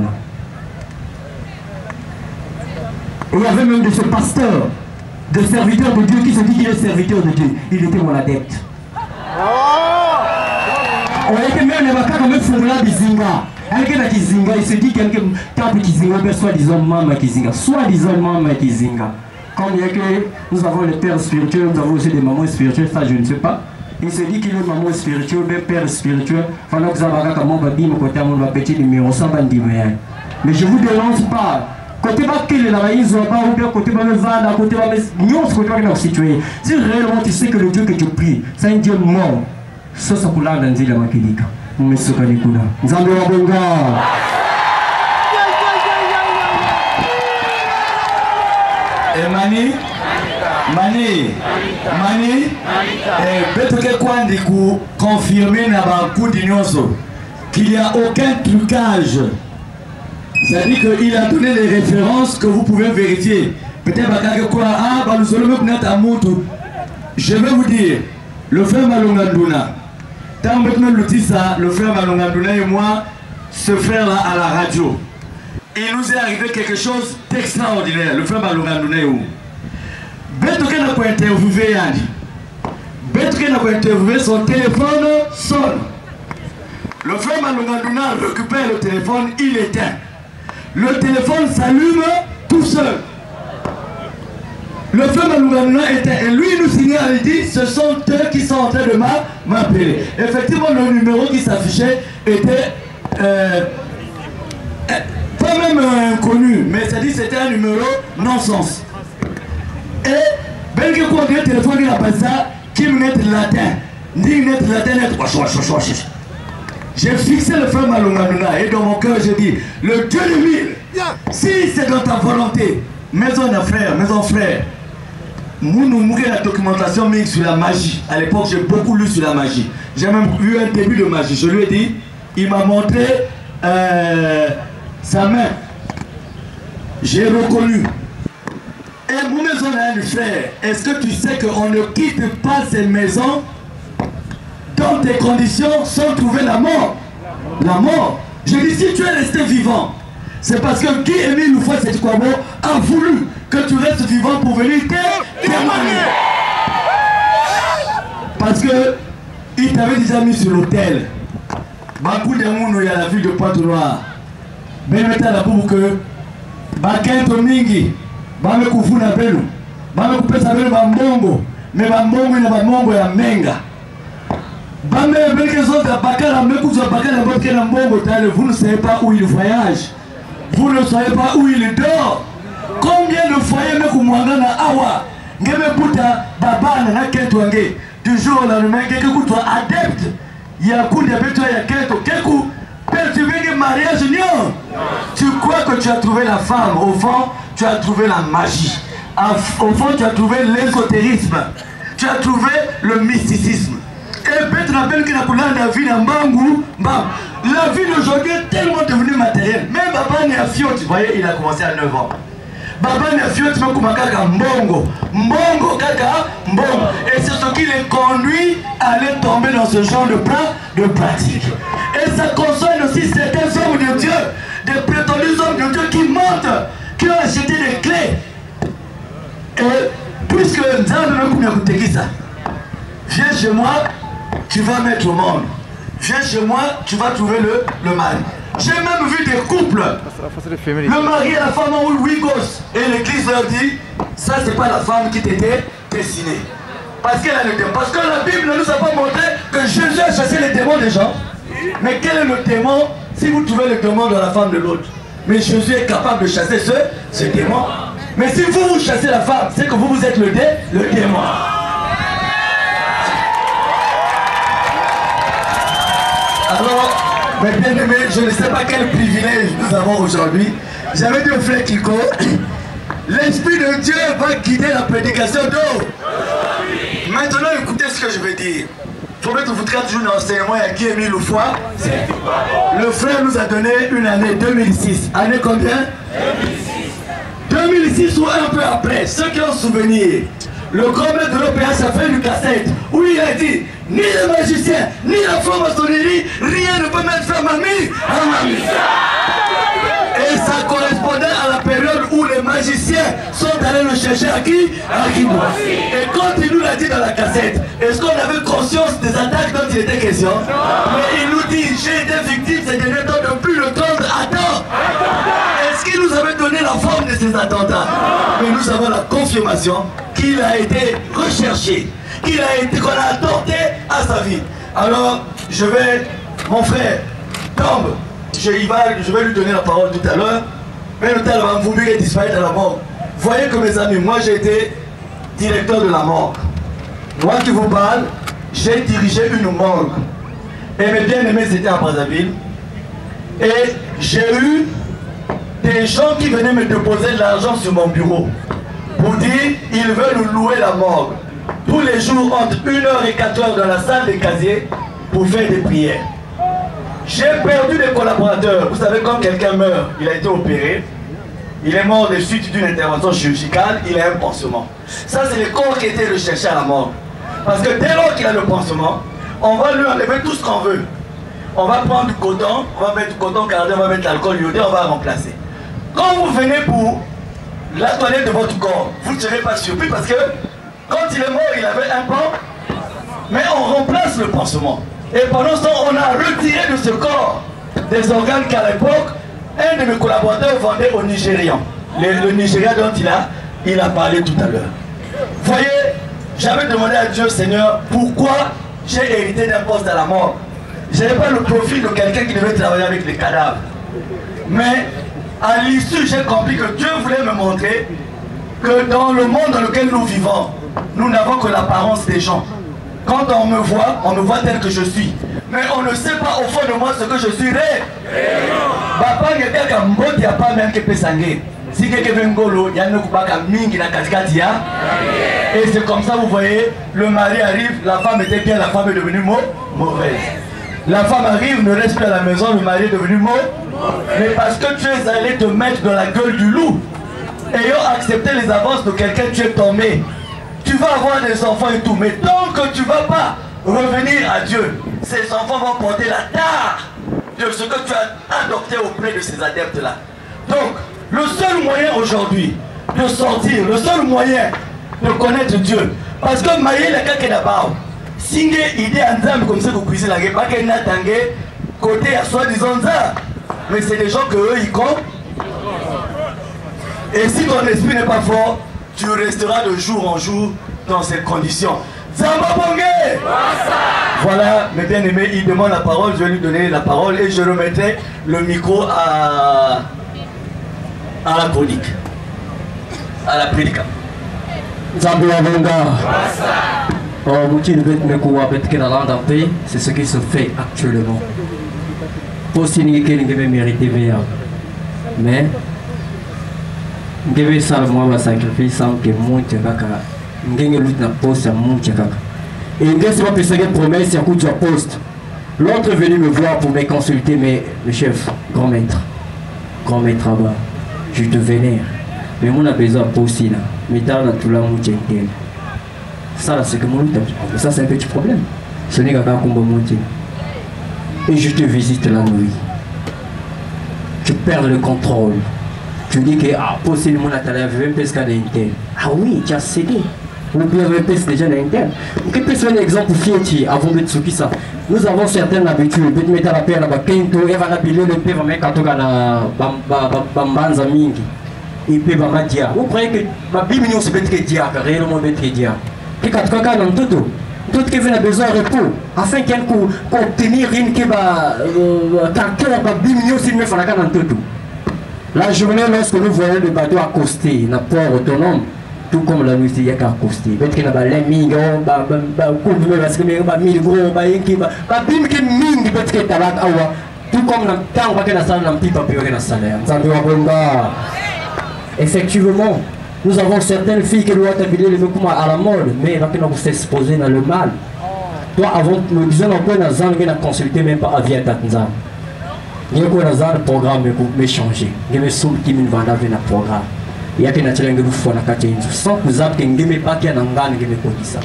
Il y avait même de ce pasteur, de serviteur de Dieu qui se dit qu'il est serviteur de Dieu. Il était mon adepte. On était même les macaques comme Foumoula Bizinga. Il se dit quelqu'un tape Kizinga, soi-disant Mama Kizinga. Soi-disant Mama Kizinga. Comme il y a que nous avons les pères spirituels, nous avons aussi des mamans spirituelles, ça je ne sais pas. Il se dit qu'il est maman spirituel, bien père spirituel. Pendant que vous avez un babi, mon côté, mon petit numéro, ça va dire. Mais je ne vous dénonce pas. Côté bas, quel est la raïs, ou bien côté bas, le côté bas, nous, côté bas, nous situé. Si réellement tu sais que le Dieu que tu pries, c'est un Dieu mort, ça, ça coule dans la Makilika. Nous sommes Kanikuna. Nzambe Wabonga. Mani, Betoke Kwandi confirmer dans beaucoup d'ignoso qu'il n'y a aucun trucage. C'est-à-dire qu'il a donné les références que vous pouvez vérifier. Peut-être je vais vous dire, le frère Malonganduna, tant que le dit ça, le frère Malonganduna et moi, ce frère-là à la radio, il nous est arrivé quelque chose d'extraordinaire. Le frère Malonganduna est où? Betoke n'a pas interviewé Yanni. Betoke n'a pas interviewé, son téléphone sonne. Le frère Malonganduna récupère le téléphone, il éteint. Le téléphone s'allume tout seul. Le frère Malonganduna éteint. Et lui nous signale, il dit, ce sont eux qui sont en train de m'appeler. Effectivement, le numéro qui s'affichait était pas même inconnu, mais c'est-à-dire c'était un numéro non-sens. Et ben que quoi le téléphone il a pas ça qui me net latin ni net latin net. J'ai fixé le frère Malonganduna et dans mon cœur j'ai dit le Dieu de mille, si c'est dans ta volonté, maison frère, nous la documentation mixte sur la magie. À l'époque j'ai beaucoup lu sur la magie. J'ai même vu un début de magie. Je lui ai dit, il m'a montré sa main. J'ai reconnu. Et mon maison a un frère. Est-ce que tu sais qu'on ne quitte pas ces maisons dans tes conditions sans trouver la mort? La mort. Je dis si tu es resté vivant, c'est parce que Guy-Émile Sétukwabou a voulu que tu restes vivant pour venir témoigner. Parce que il t'avait déjà mis sur l'autel. Beaucoup de monde il y a la ville de Pointe-Noire. Ben mettre la pour que Bakento Mingi. Bame kufuna belu, bame kupesa belu bambongo, mais bambongo na bambongo ya menga. Bame belke zota bakala mekuzo bakala boke na mbongo tale, vous ne savez pas où il voyage, vous ne savez pas où il dort. Combien de foyers meku mwangana awa, ngeme puta babana na ketu ange, du jour la rumenge keku toi adepte, ya kundi ya beto ya ketu keku. Tu veux un mariage, non? Tu crois que tu as trouvé la femme. Au fond, tu as trouvé la magie. Au fond, tu as trouvé l'ésotérisme. tu as trouvé le mysticisme. Et peut-être rappelle que la vie la vie d'aujourd'hui est tellement devenue matérielle. Même Baba Niafio, tu voyais, il a commencé à 9 ans. Baba Niafio, tu vois, kaka mbongo. Mbongo kaka mbongo. Et c'est ce qui les conduit à aller tomber dans ce genre de pratique. Et ça concerne aussi certains hommes de Dieu, des prétendus hommes de Dieu qui mentent, qui ont acheté des clés. Et puisque viens chez moi, tu vas mettre au monde. Viens chez moi, tu vas trouver le mari. J'ai même vu des couples. Le mari et la femme ont eu 8 gosses. Et l'église leur dit, ça c'est pas la femme qui t'était destinée. Parce qu'elle a le démon. Parce que la Bible ne nous a pas montré que Jésus a chassé les démons des gens. Mais quel est le démon si vous trouvez le démon dans la femme de l'autre? Mais Jésus est capable de chasser ce démon. Mais si vous chassez la femme, c'est que vous êtes le démon. Alors, mes bien-aimés, je ne sais pas quel privilège nous avons aujourd'hui. J'avais dit au frère Kiko, l'Esprit de Dieu va guider la prédication d'eau. Maintenant, écoutez ce que je vais dire. Il faut mettre vous traite toujours d'enseignement à qui Émile Loufoy. Le frère nous a donné une année 2006. Année combien? 2006 ou un peu après. Ceux qui ont souvenir, le grand maître de l'OPH a fait une cassette où il a dit ni le magicien, ni la franc-maçonnerie, rien ne peut mettre fin à mamie. Et ça correspondait à la période où les magiciens sont allés le chercher à qui? Et quand il nous l'a dit dans la cassette, est-ce qu'on avait conscience des attaques dont il était question? Mais il nous dit, j'ai été victime ces derniers temps depuis le 30 attends. Est-ce qu'il nous avait donné la forme de ces attentats? Mais nous avons la confirmation qu'il a été recherché, qu'on a tenté à sa vie. Alors, mon frère, tombe. Je vais lui donner la parole tout à l'heure. Mais le tel va vous disparaître à la mort. Voyez que mes amis, moi j'ai été directeur de la morgue. Moi qui vous parle, j'ai dirigé une morgue. Et mes bien-aimés étaient à Brazzaville. Et j'ai eu des gens qui venaient me déposer de l'argent sur mon bureau pour dire ils veulent louer la morgue. Tous les jours entre 1h et 4h dans la salle des casiers pour faire des prières. J'ai perdu des collaborateurs. Vous savez, quand quelqu'un meurt, il a été opéré, il est mort des suites d'une intervention chirurgicale, il a un pansement. Ça, c'est les corps qui étaient recherchés à la mort. Parce que dès lors qu'il a le pansement, on va lui enlever tout ce qu'on veut. On va prendre du coton, on va mettre du coton cardé, on va mettre l'alcool iodé, on va remplacer. Quand vous venez pour la toilette de votre corps, vous ne serez pas surpris parce que quand il est mort, il avait un pan, mais on remplace le pansement. Et pendant ce temps, on a retiré de ce corps des organes qu'à l'époque, un de mes collaborateurs vendait aux Nigérians. Le Nigeria dont il a parlé tout à l'heure. Voyez, j'avais demandé à Dieu, Seigneur, pourquoi j'ai hérité d'un poste à la mort. Je n'avais pas le profil de quelqu'un qui devait travailler avec les cadavres. Mais à l'issue, j'ai compris que Dieu voulait me montrer que dans le monde dans lequel nous vivons, nous n'avons que l'apparence des gens. Quand on me voit tel que je suis. Mais on ne sait pas au fond de moi ce que je suis. Papa n'est qu'un mot, il n'y a pas même que Pesangé. Si quelqu'un veut ngolo, il y a une kubaka mingi na katikatia. Et c'est comme ça, vous voyez, le mari arrive, la femme était bien, la femme est devenue mauvaise. La femme arrive, ne reste plus à la maison, le mari est devenu mauvais. Mais parce que tu es allé te mettre dans la gueule du loup, ayant accepté les avances de quelqu'un, tu es tombé. Tu vas avoir des enfants et tout, mais tant que tu ne vas pas revenir à Dieu, ces enfants vont porter la tare de ce que tu as adopté auprès de ces adeptes-là. Donc, le seul moyen aujourd'hui de sortir, le seul moyen de connaître Dieu, parce que Maïe la kake d'abord, si idée en comme ça que vous cuisez la guerre, pas qu'elle n'a tangé côté à soi-disant ça, mais c'est des gens que eux ils comptent. Et si ton esprit n'est pas fort, tu resteras de jour en jour dans ces conditions. Zamba Bongé! Voilà, mes bien-aimés, il demande la parole, je vais lui donner la parole et je remettrai le micro à la chronique, à la prédication. Zamba Bonga! C'est ce qui se fait actuellement. Pour signifier qu'il devait mériter mais il devait ça moi va sacrifier sans que moi tu vas ngenge lutte na poste ya moutia kaka. Et qu'est-ce que c'est une promesse à coup de poste. L'autre est venu me voir pour me consulter, mais le chef, grand maître là-bas, je te vénère. Mais moi, on a besoin de poste là. Mais t'as tout là, moutia intel. Ça là, c'est que mon lutte. Ça, c'est un petit problème. Ce n'est qu'à combat moutia. Et je te visite la nuit. Tu perds le contrôle. Tu dis que possible mon atelier avait un pesca d'intel. Ah oui, tu as cédé. Ou bien un pesca déjà d'intel. Quel peut être un exemple fieti avant de Tsuki ça? Nous avons certaines habitudes. De mettre la paix là-bas, Kento, Eva Nabilo, le paix va mettre à Togana Bambanza Mingi. Et puis Bamadia. Vous croyez que ma bimino se peut-être dia, réellement peut-être dia. Et quand on a un tout. Tout qui vient besoin de repos, afin qu'elle puisse obtenir une qui va quelqu'un va bimino s'il me fait la canne en tout. La journée, lorsque nous voyons le bateau accoster, n'a port autonome, tout comme la nuit, il y a qu'à accoster. Peut-être qu'il y a des ming, parce que il y a des ming, peut-être qu'il y a tout comme dans le temps, on va salle, on pipe dans la salle. Effectivement, nous avons certaines filles qui doivent habiller les documents à la mode, mais elles vont s'exposer dans le mal. Toi, avant, nous disons encore dans Zan, on a consulté même pas à Via Tanzan. Il y a un programme qui changer. Il y a un programme qui va programme. Il y a un programme qui va sans que vous ayez un pas qui a un programme qui va ça.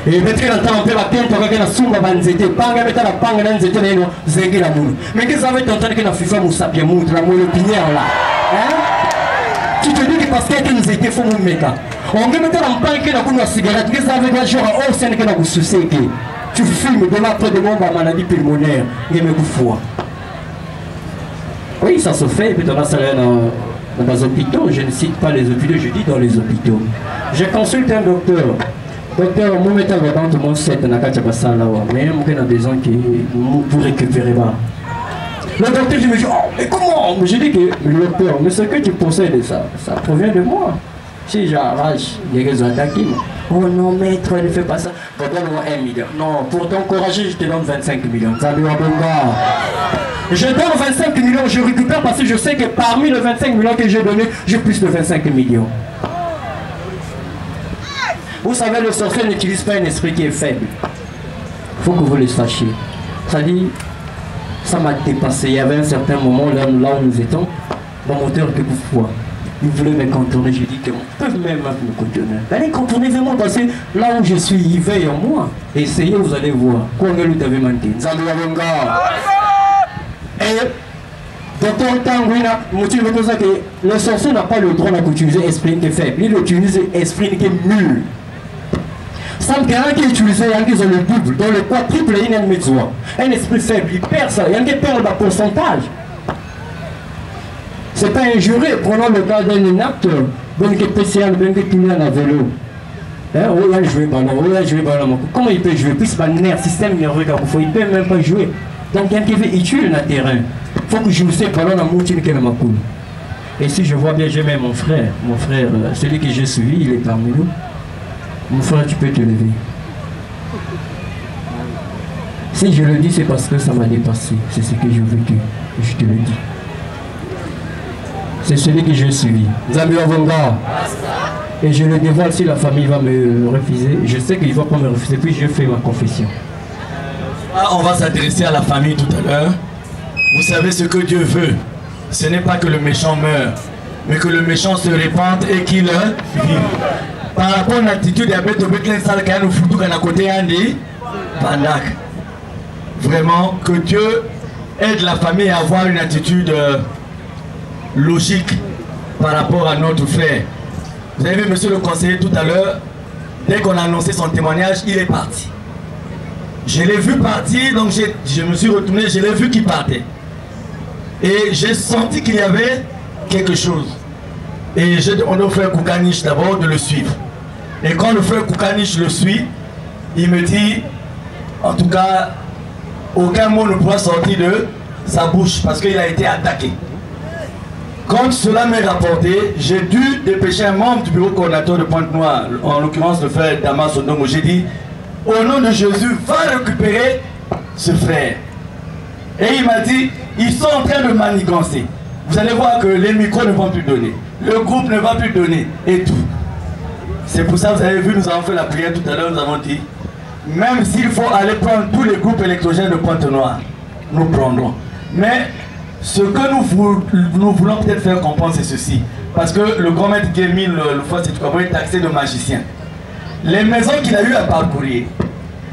Et peut-être que dans le temps, on peut faire un banzete, pas un métal à pang dans les états, zéguer la moule. Mais qu'est-ce que vous avez entendu que la FIFA m'a sapé moutre, la moule opinière là? Tu te dis que parce qu'il y a des étés, il faut nous mettre. On peut mettre un pain qui a une cigarette, qu'est-ce que vous avez dit genre, oh, c'est que vous souciez. Tu fumes de l'après de mon maladie pulmonaire, il y a un foie. Oui, ça se fait, peut-être on a ça dans les hôpitaux, je ne cite pas les hôpitaux, je dis dans les hôpitaux. Je consulte un docteur. Docteur, moi, je vais dans tout le monde, c'est un achat là, mais on a besoin pour récupérer. Le docteur, je me dis, oh, mais comment? Je dis que le docteur, mais ce que tu possèdes, ça provient de moi. Si j'arrache, il y a des attaques. Oh non, maître, ne fais pas ça. Donne-moi 1 million. Non, pour t'encourager, je te donne 25 millions. Salut, Abonga. Je donne 25 millions, je récupère parce que je sais que parmi les 25 millions que j'ai donnés, j'ai plus de 25 millions. Vous savez, le sorcier n'utilise pas un esprit qui est faible. Il faut que vous le sachiez. Ça dit, ça m'a dépassé. Il y avait un certain moment là où nous étions, mon moteur que fois. Il voulait me contourner. J'ai dit qu'on peut même me contourner. Allez, contournez vraiment parce que là où je suis, il veille en moi. Essayez, vous allez voir. Quoi que vous avez menti. Et docteur Tanguina, le sorcier n'a pas le droit d'utiliser l'esprit qui est faible. Il utilise l'esprit qui est nul. Ça me garantit qu'il utilise le double. Dans le quadruple, il y a un esprit faible. Il perd ça. Il y a un qui perd le pourcentage. Ce n'est pas injuré. Prenons le cas d'un acteur. Ben qui est spécial, ben qui est tourné à vélo. Oh là, jouer ballon. Comment il peut jouer? Puis c'est pas un système nerveux qu'il faut. Il ne peut même pas jouer. Donc il y a qui veut utile le terrain. Il faut que je me sais pas là dans mon team qui est dans ma cour. Et si je vois bien, j'ai même mon frère, celui que j'ai suivi, il est parmi nous. Mon frère, tu peux te lever. Si je le dis, c'est parce que ça m'a dépassé. C'est ce que j'ai vécu. Je te le dis. C'est celui que j'ai suivi. Zambi Avonga. Et je le dévoile si la famille va me refuser. Je sais qu'il ne va pas me refuser, puis je fais ma confession. On va s'adresser à la famille tout à l'heure. Vous savez ce que Dieu veut. Ce n'est pas que le méchant meure, mais que le méchant se répande et qu'il vive. Par rapport à l'attitude de Bethlehem Salkaya, nous foutons à côté Andy, Pandak. Vraiment, que Dieu aide la famille à avoir une attitude logique par rapport à notre frère. Vous avez vu, monsieur le conseiller, tout à l'heure, dès qu'on a annoncé son témoignage, il est parti. Je l'ai vu partir, donc je me suis retourné, je l'ai vu qu'il partait. Et j'ai senti qu'il y avait quelque chose. Et j'ai demandé au frère Koukanich d'abord de le suivre. Et quand le frère Koukanich le suit, il me dit, en tout cas, aucun mot ne pourra sortir de sa bouche parce qu'il a été attaqué. Quand cela m'est rapporté, j'ai dû dépêcher un membre du bureau coordinateur de Pointe-Noire, en l'occurrence le frère Damas Odomo. J'ai dit, au nom de Jésus, va récupérer ce frère. Et il m'a dit, ils sont en train de manigancer. Vous allez voir que les micros ne vont plus donner. Le groupe ne va plus donner. Et tout. C'est pour ça que vous avez vu, nous avons fait la prière tout à l'heure, nous avons dit, même s'il faut aller prendre tous les groupes électrogènes de Pointe-Noire, nous prendrons. Mais ce que nous voulons peut-être faire comprendre, c'est ceci. Parce que le grand maître Guémil, le fois c'est est taxé de magicien. Les maisons qu'il a eu à parcourir,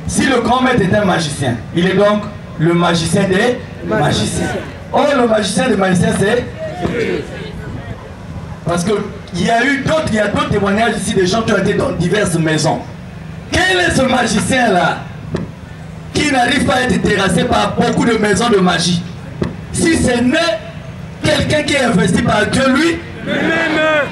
si le grand maître est un magicien, il est donc le magicien des magiciens. Or, le magicien des magiciens, c'est... Parce qu'il y a d'autres témoignages ici des gens qui ont été dans diverses maisons. Quel est ce magicien-là qui n'arrive pas à être terrassé par beaucoup de maisons de magie? Si ce n'est quelqu'un qui est investi par Dieu, lui, lui-même.